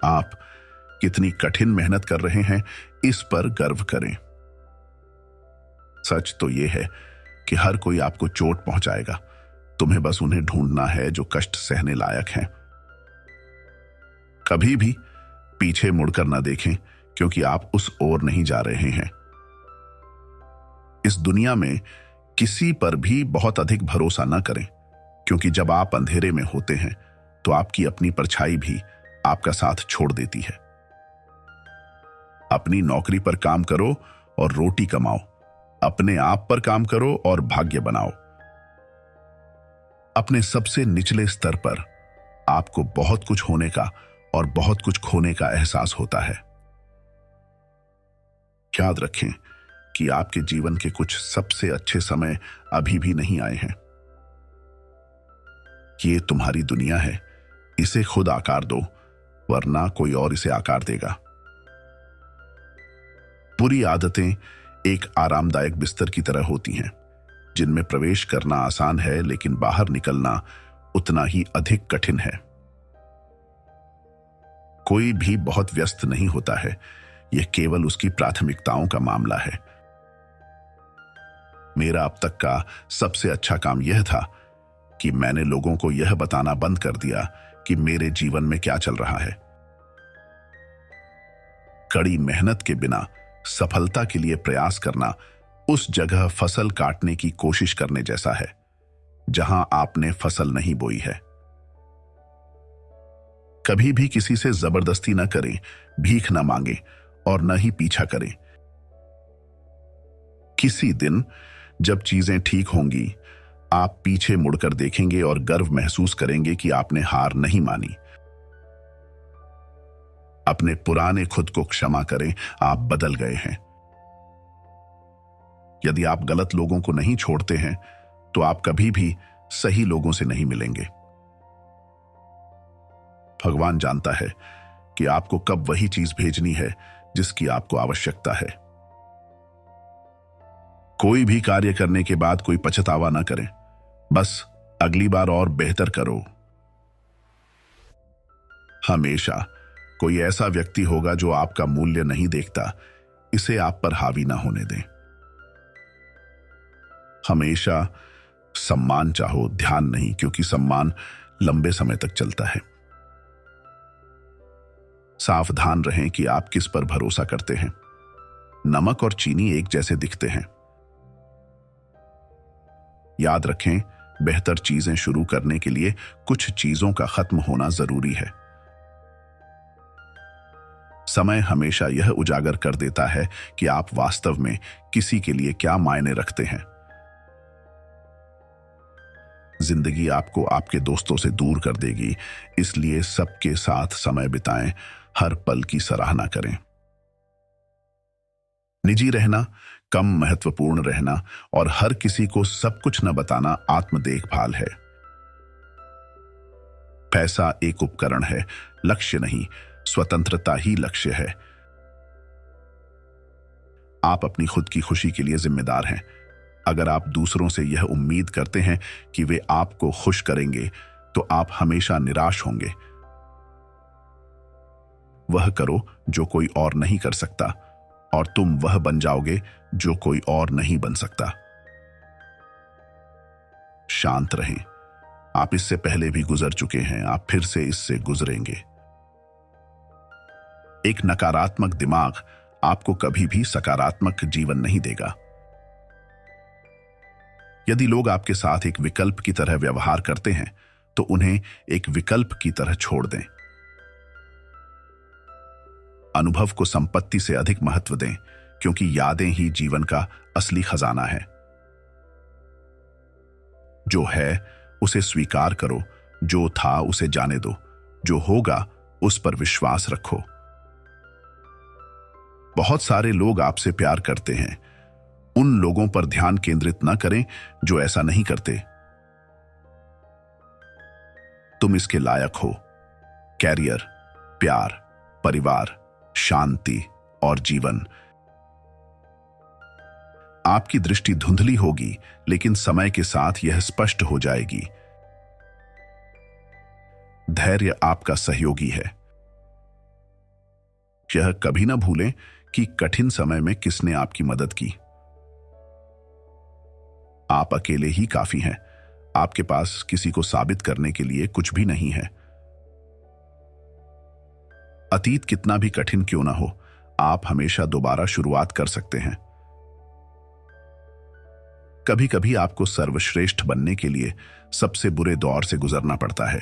आप कितनी कठिन मेहनत कर रहे हैं, इस पर गर्व करें। सच तो यह है कि हर कोई आपको चोट पहुंचाएगा। तुम्हें बस उन्हें ढूंढना है जो कष्ट सहने लायक हैं। कभी भी पीछे मुड़कर ना देखें, क्योंकि आप उस ओर नहीं जा रहे हैं। इस दुनिया में किसी पर भी बहुत अधिक भरोसा ना करें, क्योंकि जब आप अंधेरे में होते हैं तो आपकी अपनी परछाई भी आपका साथ छोड़ देती है। अपनी नौकरी पर काम करो और रोटी कमाओ। अपने आप पर काम करो और भाग्य बनाओ। अपने सबसे निचले स्तर पर आपको बहुत कुछ होने का और बहुत कुछ खोने का एहसास होता है। याद रखें कि आपके जीवन के कुछ सबसे अच्छे समय अभी भी नहीं आए हैं। ये तुम्हारी दुनिया है, इसे खुद आकार दो, वरना कोई और इसे आकार देगा। बुरी आदतें एक आरामदायक बिस्तर की तरह होती हैं, जिनमें प्रवेश करना आसान है लेकिन बाहर निकलना उतना ही अधिक कठिन है। कोई भी बहुत व्यस्त नहीं होता है, यह केवल उसकी प्राथमिकताओं का मामला है। मेरा अब तक का सबसे अच्छा काम यह था कि मैंने लोगों को यह बताना बंद कर दिया कि मेरे जीवन में क्या चल रहा है। कड़ी मेहनत के बिना सफलता के लिए प्रयास करना उस जगह फसल काटने की कोशिश करने जैसा है जहां आपने फसल नहीं बोई है। कभी भी किसी से जबरदस्ती न करें, भीख न मांगे और न ही पीछा करें। किसी दिन जब चीजें ठीक होंगी, आप पीछे मुड़कर देखेंगे और गर्व महसूस करेंगे कि आपने हार नहीं मानी। अपने पुराने खुद को क्षमा करें, आप बदल गए हैं। यदि आप गलत लोगों को नहीं छोड़ते हैं तो आप कभी भी सही लोगों से नहीं मिलेंगे। भगवान जानता है कि आपको कब वही चीज भेजनी है जिसकी आपको आवश्यकता है। कोई भी कार्य करने के बाद कोई पछतावा ना करें, बस अगली बार और बेहतर करो। हमेशा कोई ऐसा व्यक्ति होगा जो आपका मूल्य नहीं देखता, इसे आप पर हावी ना होने दें। हमेशा सम्मान चाहो, ध्यान नहीं, क्योंकि सम्मान लंबे समय तक चलता है। सावधान रहें कि आप किस पर भरोसा करते हैं। नमक और चीनी एक जैसे दिखते हैं। याद रखें, बेहतर चीजें शुरू करने के लिए कुछ चीजों का खत्म होना जरूरी है। समय हमेशा यह उजागर कर देता है कि आप वास्तव में किसी के लिए क्या मायने रखते हैं। जिंदगी आपको आपके दोस्तों से दूर कर देगी, इसलिए सबके साथ समय बिताएं, हर पल की सराहना करें। निजी रहना, कम महत्वपूर्ण रहना और हर किसी को सब कुछ न बताना आत्म देखभाल है। पैसा एक उपकरण है, लक्ष्य नहीं। स्वतंत्रता ही लक्ष्य है। आप अपनी खुद की खुशी के लिए जिम्मेदार हैं। अगर आप दूसरों से यह उम्मीद करते हैं कि वे आपको खुश करेंगे, तो आप हमेशा निराश होंगे। वह करो जो कोई और नहीं कर सकता, और तुम वह बन जाओगे जो कोई और नहीं बन सकता। शांत रहें। आप इससे पहले भी गुजर चुके हैं, आप फिर से इससे गुजरेंगे। एक नकारात्मक दिमाग आपको कभी भी सकारात्मक जीवन नहीं देगा। यदि लोग आपके साथ एक विकल्प की तरह व्यवहार करते हैं, तो उन्हें एक विकल्प की तरह छोड़ दें। अनुभव को संपत्ति से अधिक महत्व दें, क्योंकि यादें ही जीवन का असली खजाना है। जो है उसे स्वीकार करो, जो था उसे जाने दो, जो होगा उस पर विश्वास रखो। बहुत सारे लोग आपसे प्यार करते हैं। उन लोगों पर ध्यान केंद्रित न करें जो ऐसा नहीं करते। तुम इसके लायक हो। कैरियर, प्यार, परिवार, शांति और जीवन। आपकी दृष्टि धुंधली होगी, लेकिन समय के साथ यह स्पष्ट हो जाएगी। धैर्य आपका सहयोगी है। यह कभी ना भूलें कि कठिन समय में किसने आपकी मदद की। आप अकेले ही काफी हैं। आपके पास किसी को साबित करने के लिए कुछ भी नहीं है। अतीत कितना भी कठिन क्यों ना हो, आप हमेशा दोबारा शुरुआत कर सकते हैं। कभी कभी आपको सर्वश्रेष्ठ बनने के लिए सबसे बुरे दौर से गुजरना पड़ता है।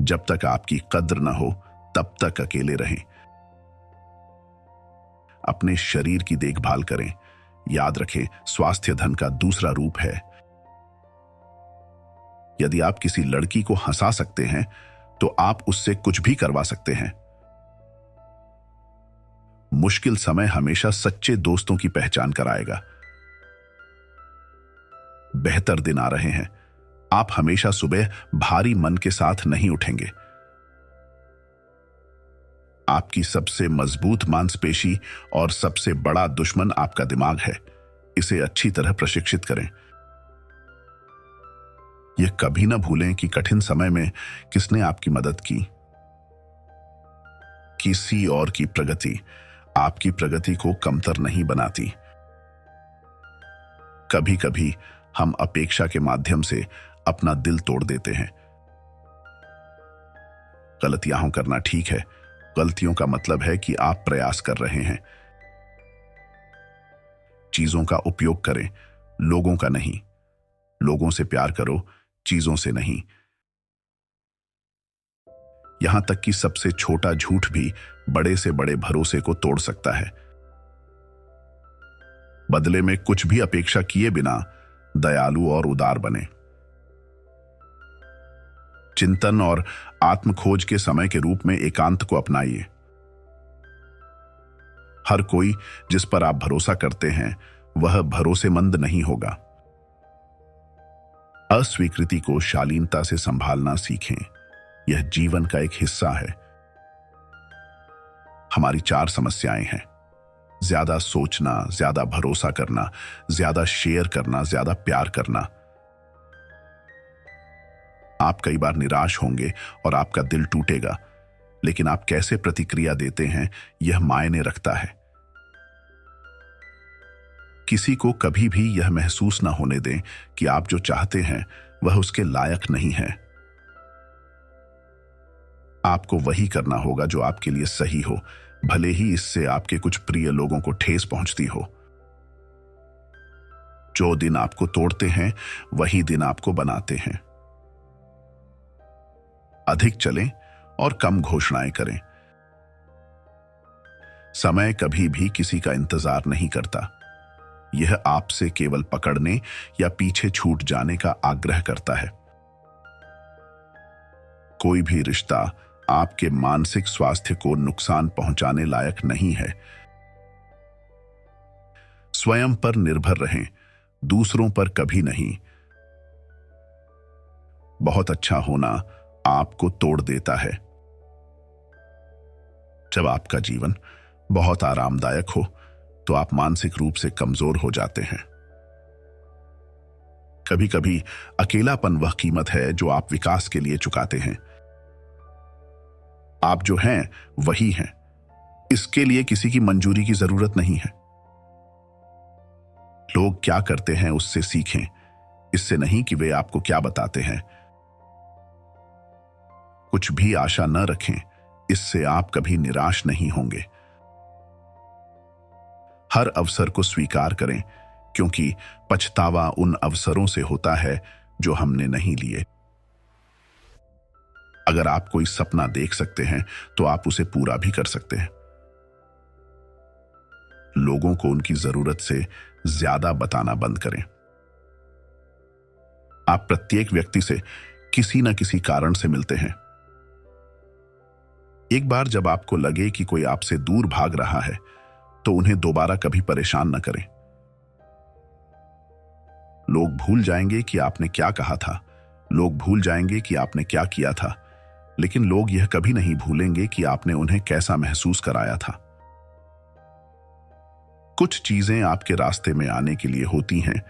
जब तक आपकी कद्र न हो तब तक अकेले रहें। अपने शरीर की देखभाल करें। याद रखें, स्वास्थ्य धन का दूसरा रूप है। यदि आप किसी लड़की को हंसा सकते हैं तो आप उससे कुछ भी करवा सकते हैं। मुश्किल समय हमेशा सच्चे दोस्तों की पहचान कराएगा। बेहतर दिन आ रहे हैं। आप हमेशा सुबह भारी मन के साथ नहीं उठेंगे। आपकी सबसे मजबूत मांसपेशी और सबसे बड़ा दुश्मन आपका दिमाग है। इसे अच्छी तरह प्रशिक्षित करें। यह कभी ना भूलें कि कठिन समय में किसने आपकी मदद की। किसी और की प्रगति आपकी प्रगति को कमतर नहीं बनाती। कभी कभी हम अपेक्षा के माध्यम से अपना दिल तोड़ देते हैं। गलतियां करना ठीक है। गलतियों का मतलब है कि आप प्रयास कर रहे हैं। चीजों का उपयोग करें, लोगों का नहीं। लोगों से प्यार करो, चीजों से नहीं। यहां तक कि सबसे छोटा झूठ भी बड़े से बड़े भरोसे को तोड़ सकता है। बदले में कुछ भी अपेक्षा किए बिना दयालु और उदार बने। चिंतन और आत्मखोज के समय के रूप में एकांत को अपनाइए। हर कोई जिस पर आप भरोसा करते हैं वह भरोसेमंद नहीं होगा। अस्वीकृति को शालीनता से संभालना सीखें। यह जीवन का एक हिस्सा है। हमारी 4 समस्याएं हैं: ज्यादा सोचना, ज्यादा भरोसा करना, ज्यादा शेयर करना, ज्यादा प्यार करना। आप कई बार निराश होंगे और आपका दिल टूटेगा, लेकिन आप कैसे प्रतिक्रिया देते हैं यह मायने रखता है। किसी को कभी भी यह महसूस न होने दें कि आप जो चाहते हैं वह उसके लायक नहीं है। आपको वही करना होगा जो आपके लिए सही हो, भले ही इससे आपके कुछ प्रिय लोगों को ठेस पहुंचती हो। जो दिन आपको तोड़ते हैं वही दिन आपको बनाते हैं। अधिक चलें और कम घोषणाएं करें। समय कभी भी किसी का इंतजार नहीं करता। यह आपसे केवल पकड़ने या पीछे छूट जाने का आग्रह करता है। कोई भी रिश्ता आपके मानसिक स्वास्थ्य को नुकसान पहुंचाने लायक नहीं है। स्वयं पर निर्भर रहें, दूसरों पर कभी नहीं। बहुत अच्छा होना आपको तोड़ देता है। जब आपका जीवन बहुत आरामदायक हो तो आप मानसिक रूप से कमजोर हो जाते हैं। कभी कभी अकेलापन वह कीमत है जो आप विकास के लिए चुकाते हैं। आप जो हैं वही हैं। इसके लिए किसी की मंजूरी की जरूरत नहीं है। लोग क्या करते हैं उससे सीखें, इससे नहीं कि वे आपको क्या बताते हैं। कुछ भी आशा न रखें, इससे आप कभी निराश नहीं होंगे। हर अवसर को स्वीकार करें, क्योंकि पछतावा उन अवसरों से होता है जो हमने नहीं लिए। अगर आप कोई सपना देख सकते हैं तो आप उसे पूरा भी कर सकते हैं। लोगों को उनकी जरूरत से ज्यादा बताना बंद करें। आप प्रत्येक व्यक्ति से किसी न किसी कारण से मिलते हैं। एक बार जब आपको लगे कि कोई आपसे दूर भाग रहा है तो उन्हें दोबारा कभी परेशान न करें। लोग भूल जाएंगे कि आपने क्या कहा था, लोग भूल जाएंगे कि आपने क्या किया था, लेकिन लोग यह कभी नहीं भूलेंगे कि आपने उन्हें कैसा महसूस कराया था। कुछ चीजें आपके रास्ते में आने के लिए होती हैं,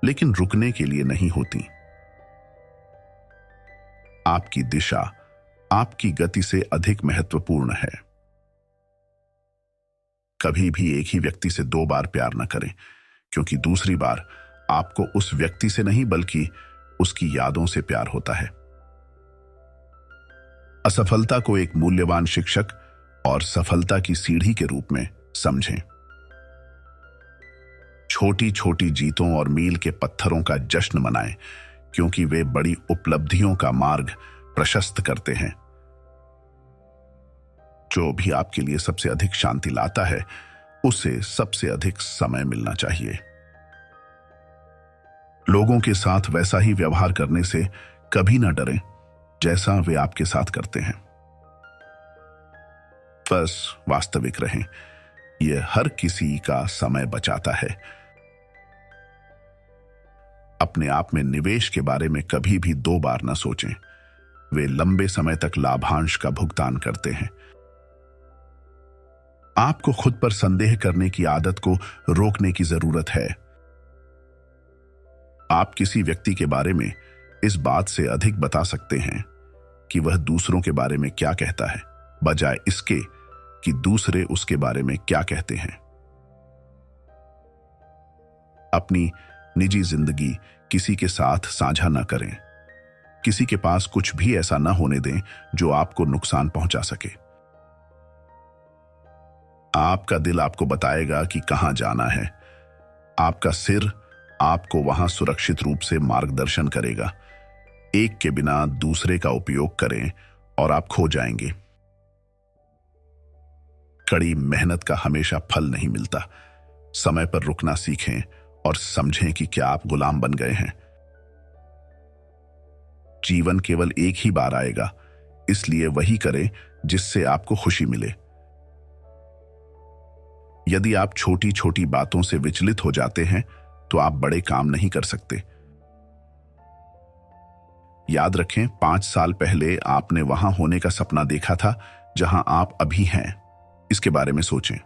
लेकिन रुकने के लिए नहीं होती। आपकी दिशा आपकी गति से अधिक महत्वपूर्ण है। कभी भी एक ही व्यक्ति से 2 बार प्यार न करें, क्योंकि दूसरी बार आपको उस व्यक्ति से नहीं बल्कि उसकी यादों से प्यार होता है। असफलता को एक मूल्यवान शिक्षक और सफलता की सीढ़ी के रूप में समझें। छोटी छोटी जीतों और मील के पत्थरों का जश्न मनाएं, क्योंकि वे बड़ी उपलब्धियों का मार्ग प्रशस्त करते हैं। जो भी आपके लिए सबसे अधिक शांति लाता है, उसे सबसे अधिक समय मिलना चाहिए। लोगों के साथ वैसा ही व्यवहार करने से कभी ना डरें जैसा वे आपके साथ करते हैं। बस वास्तविक रहें, यह हर किसी का समय बचाता है। अपने आप में निवेश के बारे में कभी भी 2 बार न सोचें, वे लंबे समय तक लाभांश का भुगतान करते हैं। आपको खुद पर संदेह करने की आदत को रोकने की जरूरत है। आप किसी व्यक्ति के बारे में इस बात से अधिक बता सकते हैं कि वह दूसरों के बारे में क्या कहता है, बजाय इसके कि दूसरे उसके बारे में क्या कहते हैं। अपनी निजी जिंदगी किसी के साथ साझा न करें। किसी के पास कुछ भी ऐसा न होने दें जो आपको नुकसान पहुंचा सके। आपका दिल आपको बताएगा कि कहां जाना है। आपका सिर आपको वहां सुरक्षित रूप से मार्गदर्शन करेगा। एक के बिना दूसरे का उपयोग करें और आप खो जाएंगे। कड़ी मेहनत का हमेशा फल नहीं मिलता। समय पर रुकना सीखें और समझें कि क्या आप गुलाम बन गए हैं। जीवन केवल एक ही बार आएगा, इसलिए वही करें जिससे आपको खुशी मिले। यदि आप छोटी छोटी बातों से विचलित हो जाते हैं तो आप बड़े काम नहीं कर सकते। याद रखें, 5 साल पहले आपने वहां होने का सपना देखा था जहां आप अभी हैं। इसके बारे में सोचें।